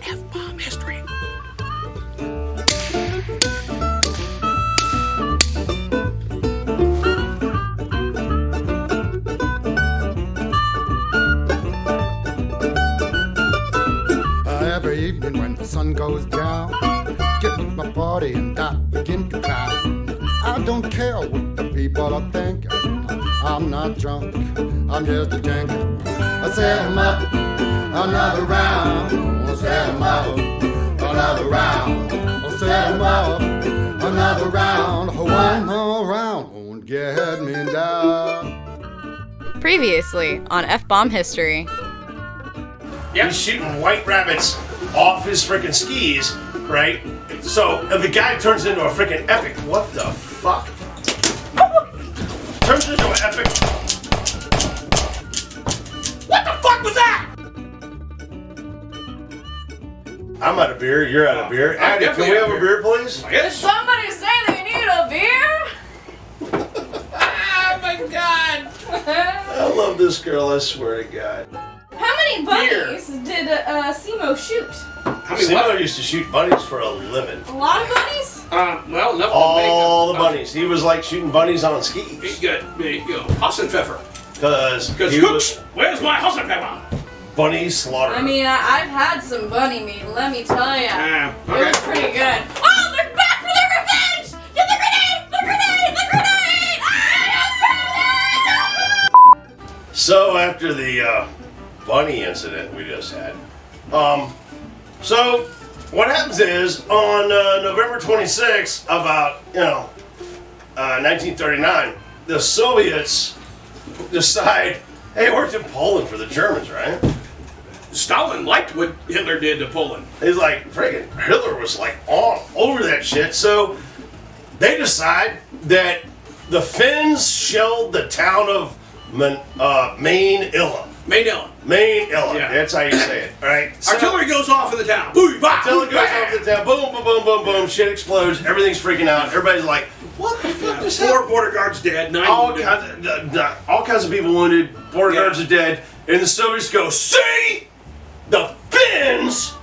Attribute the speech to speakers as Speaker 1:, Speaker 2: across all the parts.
Speaker 1: F-bomb history.
Speaker 2: Every evening when the sun goes down, get with my party and I begin to clown. I don't care what the people are thinking. I'm not drunk, I'm just a drinking. I set 'em up, another round. I set 'em up, another round. I set 'em up, another round. One more round won't get me down.
Speaker 3: Previously on F-bomb history.
Speaker 4: Yeah, he's shooting white rabbits off his freaking skis, right? So the guy turns into a freaking epic. What the fuck? Turns into an epic. What the fuck was that? I'm out of beer. You're out of beer. Addy, can we have a beer, please?
Speaker 3: Did somebody say they need a beer?
Speaker 4: Oh my god! I love this girl. I swear to God.
Speaker 3: How many bunnies did Simo shoot?
Speaker 4: How many Simo used to shoot bunnies for a living.
Speaker 3: A lot of bunnies?
Speaker 5: Well, no.
Speaker 4: All the bunnies. He was like shooting bunnies on skis.
Speaker 5: There you go. Hassenpfeffer.
Speaker 4: Because
Speaker 5: Cooks, where's my Hassenpfeffer?
Speaker 4: Bunny slaughter.
Speaker 3: I mean, I've had some bunny meat, let me tell ya.
Speaker 5: Okay.
Speaker 3: It was pretty good. Oh, they're back for their revenge! Get the grenade! The grenade! The grenade!
Speaker 4: So after the bunny incident we just had, so what happens is on November 26th, about 1939, the Soviets decide, hey, it worked in Poland for the Germans, right?
Speaker 5: Stalin liked what Hitler did to Poland.
Speaker 4: He's like, friggin' Hitler was like all over that shit. So they decide that the Finns shelled the town of Mainila.
Speaker 5: Mainila.
Speaker 4: Mainila.
Speaker 5: Yeah.
Speaker 4: That's how you say it. All right. So,
Speaker 5: Artillery goes off in the town. Boom,
Speaker 4: artillery goes off in the town. Boom, boom, boom, boom, boom. Shit explodes. Everything's freaking out. Everybody's like, what the fuck is that?
Speaker 5: 4 border guards dead. 9 wounded.
Speaker 4: All kinds of people wounded. Border guards are dead. And the Soviets go, see? The Finns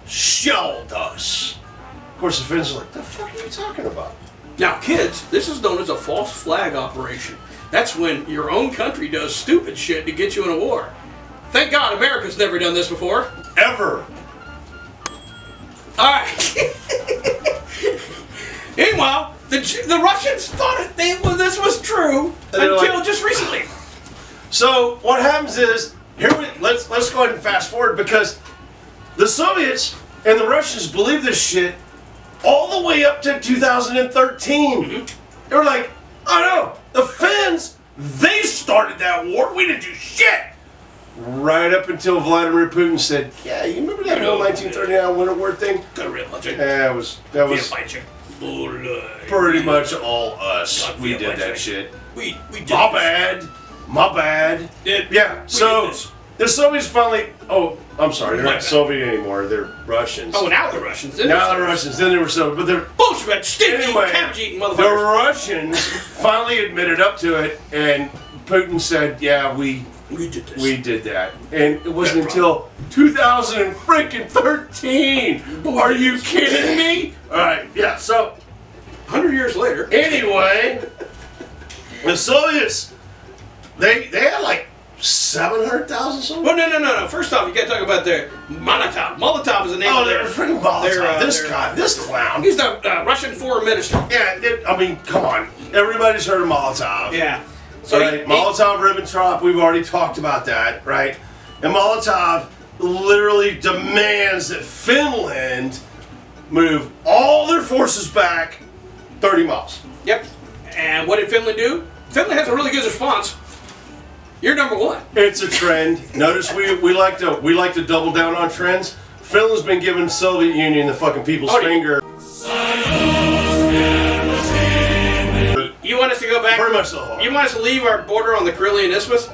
Speaker 4: shelled us. Of course, the Finns are like, the fuck are you talking about?
Speaker 5: Now, kids, this is known as a false flag operation. That's when your own country does stupid shit to get you in a war. Thank God America's never done this before.
Speaker 4: Ever.
Speaker 5: Alright. Meanwhile, the Russians thought this was true until
Speaker 4: like,
Speaker 5: just recently.
Speaker 4: So what happens is, let's go ahead and fast forward, because the Soviets and the Russians believed this shit all the way up to 2013.
Speaker 5: Mm-hmm.
Speaker 4: They were like, oh no, the Finns, they started that war. We didn't do shit. Right up until Vladimir Putin said, yeah, you remember that whole 1939 Winter War thing? Yeah, that was pretty much all us. We did that shit.
Speaker 5: We did
Speaker 4: My bad. My bad. Yeah, so the Soviets finally, I'm sorry, they're not Soviet anymore, they're Russians.
Speaker 5: Oh, now the Russians.
Speaker 4: Now they're Russians, then they were Soviet, but they're
Speaker 5: Bolshevik, stinky,
Speaker 4: anyway,
Speaker 5: cabbage-eating
Speaker 4: the
Speaker 5: motherfuckers.
Speaker 4: Russians finally admitted up to it, and Putin said, yeah, we
Speaker 5: did this.
Speaker 4: We did that. And it wasn't until 2013. Are you kidding me? Alright, yeah, so
Speaker 5: 100 years later.
Speaker 4: anyway, the Soviets, they had like 700,000 soldiers.
Speaker 5: Well, no. First off, you got to talk about their Molotov. Molotov is the name of
Speaker 4: They're freaking Molotov. This clown.
Speaker 5: He's the Russian foreign minister.
Speaker 4: Yeah, come on. Everybody's heard of Molotov.
Speaker 5: Yeah. So
Speaker 4: right? Molotov-Ribbentrop, we've already talked about that, right? And Molotov literally demands that Finland move all their forces back 30 miles.
Speaker 5: Yep. And what did Finland do? Finland has a really good response. You're number one.
Speaker 4: It's a trend. Notice we like to double down on trends. Finland's been giving the Soviet Union the fucking people's finger.
Speaker 5: You want us to go back?
Speaker 4: Pretty much so.
Speaker 5: You want us to leave our border on the Karelian Isthmus?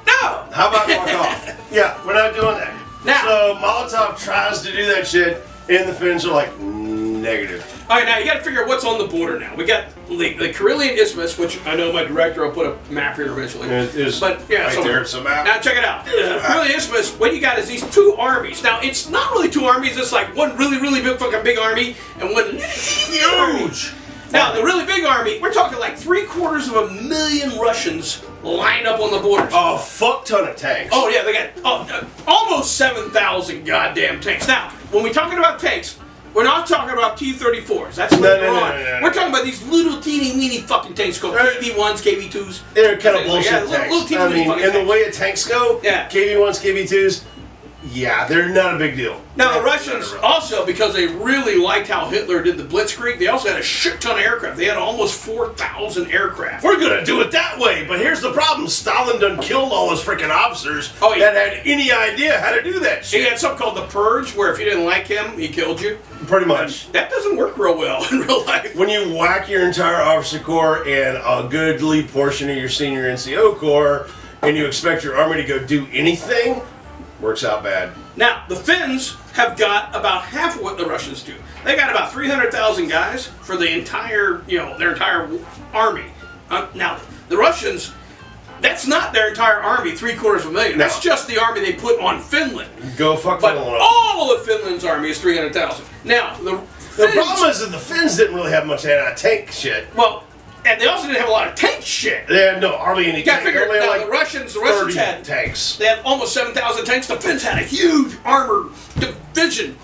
Speaker 5: No!
Speaker 4: How about walk off? Yeah, we're not doing that.
Speaker 5: Now.
Speaker 4: So Molotov tries to do that shit, and the Finns are like, negative.
Speaker 5: All right, now you got to figure out what's on the border now. We got the Karelian Isthmus, which I know my director will put a map here eventually.
Speaker 4: But yeah, right there, it's a map.
Speaker 5: Now check it out. The Karelian Isthmus, what you got is these two armies. Now it's not really two armies. It's like one really big fucking big army and one huge. Now the really big army, we're talking like 750,000 Russians lined up on the borders.
Speaker 4: A fuck ton of tanks.
Speaker 5: Oh yeah, they got almost 7,000 goddamn tanks. Now when we're talking about tanks. We're not talking about T-34s. That's what we're on. We're talking about these little teeny weeny fucking tanks called KV-1s, KV-2s.
Speaker 4: They're kind of bullshit tanks.
Speaker 5: Little teeny weeny fucking
Speaker 4: and
Speaker 5: tanks.
Speaker 4: The way tanks go, KV-1s, KV-2s, yeah, they're not a big deal.
Speaker 5: Now the Russians also, because they really liked how Hitler did the Blitzkrieg, they also had a shit ton of aircraft. They had almost 4,000 aircraft.
Speaker 4: We're gonna do it that way, but here's the problem: Stalin done killed all his freaking officers that had any idea how to do that shit.
Speaker 5: He had something called the Purge, where if you didn't like him, he killed you.
Speaker 4: Pretty much.
Speaker 5: That doesn't work real well in real life.
Speaker 4: When you whack your entire officer corps and a goodly portion of your senior NCO corps, and you expect your army to go do anything, works out bad.
Speaker 5: Now, the Finns have got about half of what the Russians do. They got about 300,000 guys for the entire, their entire army. Now, the Russians, that's not their entire army, 750,000.
Speaker 4: No.
Speaker 5: That's just the army they put on Finland.
Speaker 4: Go fuck
Speaker 5: But
Speaker 4: Finland.
Speaker 5: all of Finland's army is 300,000. Now, the
Speaker 4: problem is that the Finns didn't really have much anti-tank shit.
Speaker 5: Well, and they also didn't have a lot of tank shit.
Speaker 4: They had hardly any tanks.
Speaker 5: Figure
Speaker 4: They had
Speaker 5: now
Speaker 4: like
Speaker 5: the Russians had
Speaker 4: tanks.
Speaker 5: They had almost 7,000 tanks. The Finns had a huge armored division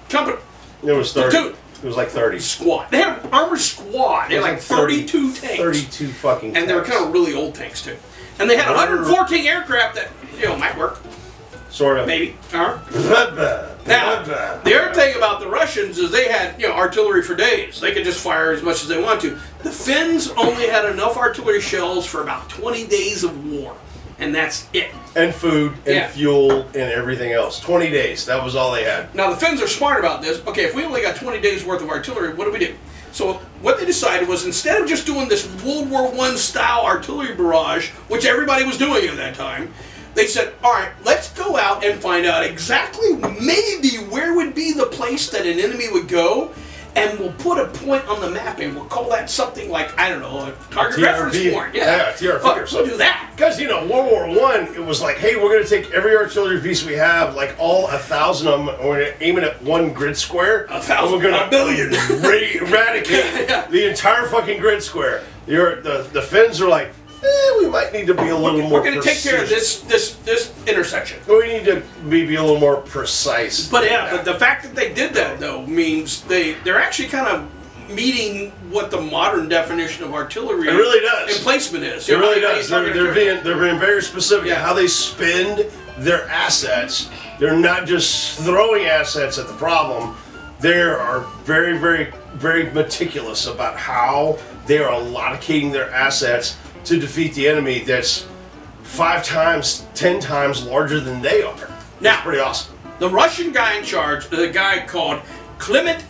Speaker 5: company.
Speaker 4: It was 30.
Speaker 5: Platoon.
Speaker 4: It was like 30.
Speaker 5: Squad. They had an armored squad. They had like 32 tanks.
Speaker 4: 32 fucking tanks.
Speaker 5: And they were kind of really old tanks too. And they had 114 aircraft that might work.
Speaker 4: Sort of.
Speaker 5: Maybe. Now, the other thing about the Russians is they had, artillery for days. They could just fire as much as they want to. The Finns only had enough artillery shells for about 20 days of war. And that's it.
Speaker 4: And food, and fuel, and everything else. 20 days. That was all they had.
Speaker 5: Now, the Finns are smart about this. Okay, if we only got 20 days worth of artillery, what do we do? So what they decided was instead of just doing this World War I style artillery barrage, which everybody was doing at that time, they said, all right, let's go out and find out exactly maybe where would be the place that an enemy would go, and we'll put a point on the map, and we'll call that something like, I don't know, a target reference point.
Speaker 4: Yeah, TRP or something.
Speaker 5: We'll do that.
Speaker 4: Because, World War I, it was like, hey, we're going to take every artillery piece we have, like all 1,000 of them, and we're going to aim it at one grid square.
Speaker 5: 1,000,
Speaker 4: we're going
Speaker 5: a billion.
Speaker 4: eradicate the entire fucking grid square. The Finns are like, we might need to be a little more.
Speaker 5: We're going to take care of this intersection.
Speaker 4: We need to be a little more precise.
Speaker 5: But but the fact that they did that though means they're actually kind of meeting what the modern definition of artillery emplacement is.
Speaker 4: It really does. They're being very specific in how they spend their assets. They're not just throwing assets at the problem. They are very, very, very meticulous about how they are allocating their assets to defeat the enemy that's 5 times, 10 times larger than they are.
Speaker 5: Now,
Speaker 4: that's pretty awesome.
Speaker 5: The Russian guy in charge is a guy called Clement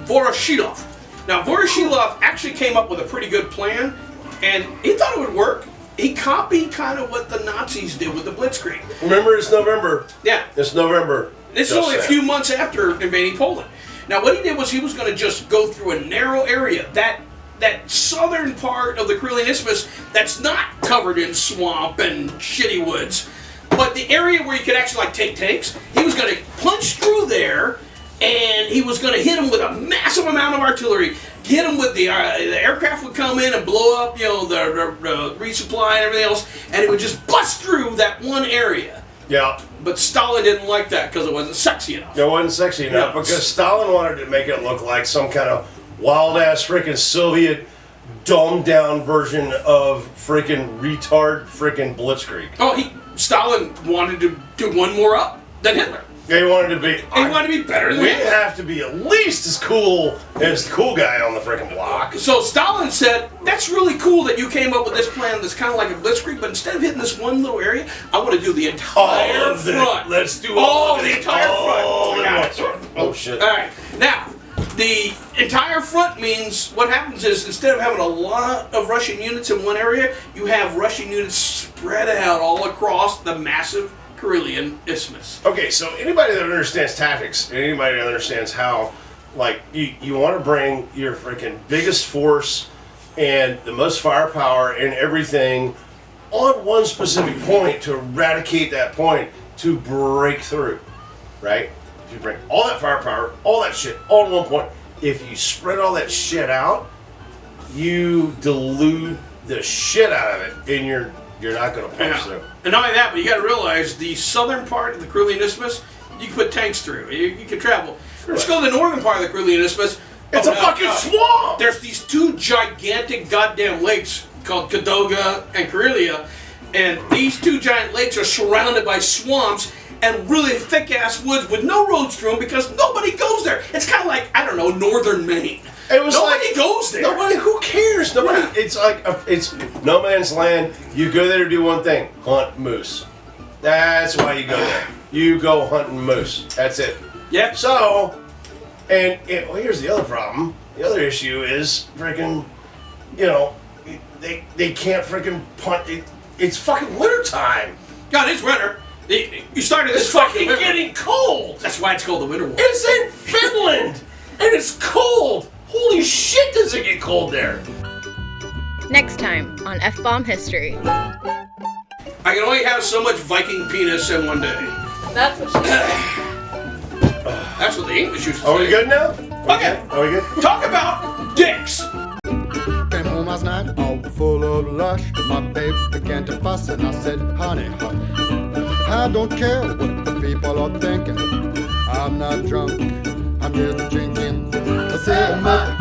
Speaker 5: Voroshilov. Now, Voroshilov actually came up with a pretty good plan, and he thought it would work. He copied kind of what the Nazis did with the Blitzkrieg.
Speaker 4: Remember, it's November.
Speaker 5: Yeah.
Speaker 4: It's November.
Speaker 5: This is only a few months after invading Poland. Now, what he did was he was going to just go through a narrow area, that southern part of the Karelian Isthmus that's not covered in swamp and shitty woods, but the area where you could actually take tanks, he was going to punch through there, and he was going to hit them with a massive amount of artillery, hit them with the aircraft would come in and blow up, the resupply and everything else, and it would just bust through that one area.
Speaker 4: Yeah.
Speaker 5: But Stalin didn't like that because it wasn't sexy enough.
Speaker 4: It wasn't sexy enough because Stalin wanted to make it look like some kind of wild-ass freaking Soviet dumbed-down version of freaking retard freaking Blitzkrieg.
Speaker 5: Oh, Stalin wanted to do one more up than Hitler.
Speaker 4: He wanted to be...
Speaker 5: He wanted to be better than Hitler.
Speaker 4: We have to be at least as cool as the cool guy on the freaking block.
Speaker 5: So Stalin said, that's really cool that you came up with this plan that's kind of like a Blitzkrieg, but instead of hitting this one little area, I want to do the entire front.
Speaker 4: Let's do
Speaker 5: the entire front.
Speaker 4: Oh, shit.
Speaker 5: All right. Now, the entire front means what happens is instead of having a lot of Russian units in one area, you have Russian units spread out all across the massive Karelian Isthmus.
Speaker 4: Okay, so anybody that understands tactics, and anybody that understands how Like, you want to bring your freaking biggest force and the most firepower and everything on one specific point to eradicate that point, to break through, right? If you bring all that firepower, all that shit, all in one point, if you spread all that shit out, you dilute the shit out of it, and you're not going to punch through.
Speaker 5: And not only that, but you got to realize the southern part of the Karelian Isthmus, you can put tanks through. You can travel. Let's go to the northern part of the Karelian Isthmus.
Speaker 4: It's a fucking swamp!
Speaker 5: There's these two gigantic goddamn lakes called Kadoga and Karelia, and these two giant lakes are surrounded by swamps and really thick-ass woods with no roads through them because nobody goes there. It's kind of like, I don't know, northern Maine.
Speaker 4: It was
Speaker 5: nobody goes there.
Speaker 4: Nobody, who cares? Nobody.
Speaker 5: Yeah.
Speaker 4: It's like it's no man's land. You go there to do one thing: hunt moose. That's why you go there. You go hunting moose. That's it.
Speaker 5: Yep.
Speaker 4: So, well, here's the other problem. The other issue is freaking, they can't freaking punt. It's fucking wintertime.
Speaker 5: God, it's winter. You started this
Speaker 4: It's fucking
Speaker 5: winter.
Speaker 4: getting cold.
Speaker 5: That's why it's called the Winter War.
Speaker 4: It's in Finland, and it's cold. Holy shit, does it get cold there?
Speaker 1: Next time on F-Bomb History.
Speaker 5: I can only have so much Viking penis in one day.
Speaker 3: That's what she said.
Speaker 5: That's what the English used to say.
Speaker 4: Are we good now?
Speaker 5: Okay.
Speaker 4: Are we good?
Speaker 5: Talk about dicks.
Speaker 2: Came home last night all full of lush. My babe began to fuss and I said, honey, honey, I don't care what the people are thinking. I'm not drunk, I'm just drinking. I said I'm up,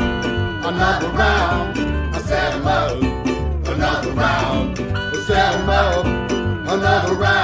Speaker 2: another round. I said I'm up, another round. I said I'm up, another round.